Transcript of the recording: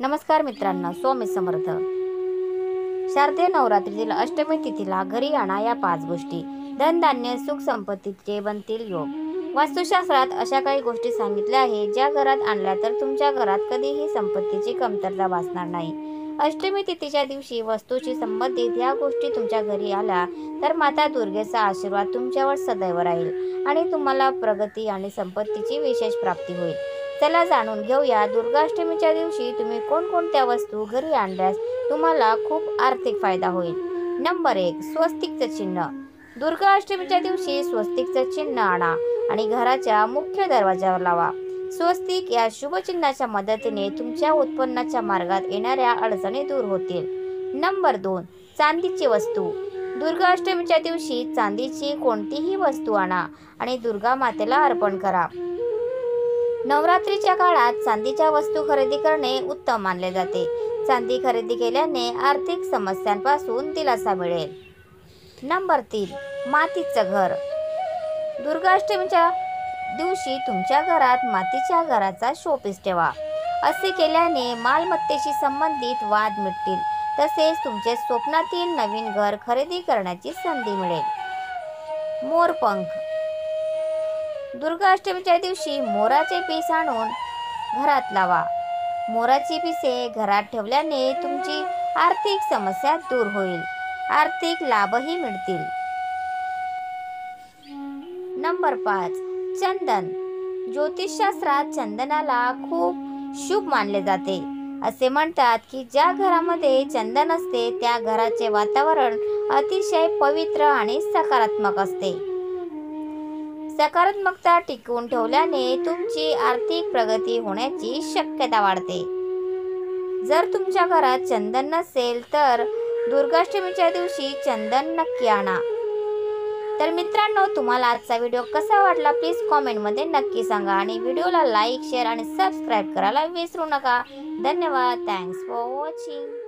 नमस्कार मित्रांनो, स्वामी समर्थ. शारदीय नवरात्रीतील अष्टमी तिथीला घरी आणा या 5 गोष्टी. धनधान्य सुख संपत्तीचे बनतील योग. वास्तुशास्त्रात अशा काही गोष्टी सांगितल्या आहेत ज्या घरात आणल्या तर तुमच्या घरात कधीही संपत्तीची कमतरता भासणार नाही. अष्टमी तिथीच्या दिवशी वस्तूशी संबंधित या गोष्टी तुमच्या घरी आल्या तर माता दुर्गेचा आशीर्वाद तुमच्यावर सदैव राहील आणि तुम्हाला प्रगती आणि संपत्तीची विशेष प्राप्ती होईल. चला जाणून घेऊया, दुर्गाष्टमीच्या दिवशी तुम्ही कोणकोणत्या वस्तू घरी आणल्यास तुम्हाला खूप आर्थिक फायदा होईल. नंबर 1. स्वस्तिकचं चिन्ह. दुर्गाष्टमीच्या दिवशी स्वस्तिकचं चिन्ह आणा आणि घराच्या मुख्य दरवाजावर लावा. स्वस्तिक या शुभ चिन्हाच्या मदतीने तुमच्या उत्पन्नाच्या मार्गात येणाऱ्या अडचणी दूर होतील. नंबर 2. चांदीची वस्तू. दुर्गाष्टमीच्या दिवशी चांदीची कोणतीही वस्तू आणा आणि दुर्गा मातेला अर्पण करा. नवरात्रीच्या काळात चांदीच्या वस्तू खरेदी करणे उत्तम मानले जाते. चांदी खरेदी केल्याने आर्थिक समस्यांपासून दिलासा मिळेल. नंबर 3. मातीचं घर. दुर्गाष्टमीच्या दिवशी तुमच्या घरात मातीच्या घराचा शोपीस ठेवा. असे केल्याने मालमत्तेशी संबंधित वाद मिटतील, तसेच तुमचे स्वप्नातील नवीन घर खरेदी करण्याची संधी मिळेल. मोरपंख. दुर्गाष्टमीच्या दिवशी मोराचे पीस आणून घरात लावा. मोराची पिसे घरात ठेवल्याने तुमची आर्थिक समस्या दूर होईल, आर्थिक लाभही मिळतील. नंबर 5. चंदन. ज्योतिषशास्त्रात चंदनाला खूप शुभ मानले जाते. असे म्हणतात की ज्या घरामध्ये चंदन असते त्या घराचे वातावरण अतिशय पवित्र आणि सकारात्मक असते. सकारात्मकता टिकवून ठेवल्याने तुमची आर्थिक प्रगती होण्याची शक्यता वाढते. जर तुमच्या घरात चंदन नसेल तर दुर्गाष्टमीच्या दिवशी चंदन नक्की आणा. तर मित्रांनो, तुम्हाला आजचा व्हिडिओ कसा वाटला प्लीज कॉमेंटमध्ये नक्की सांगा आणि व्हिडिओला लाईक, शेअर आणि सबस्क्राईब करायला विसरू नका. धन्यवाद. Thanks for watching.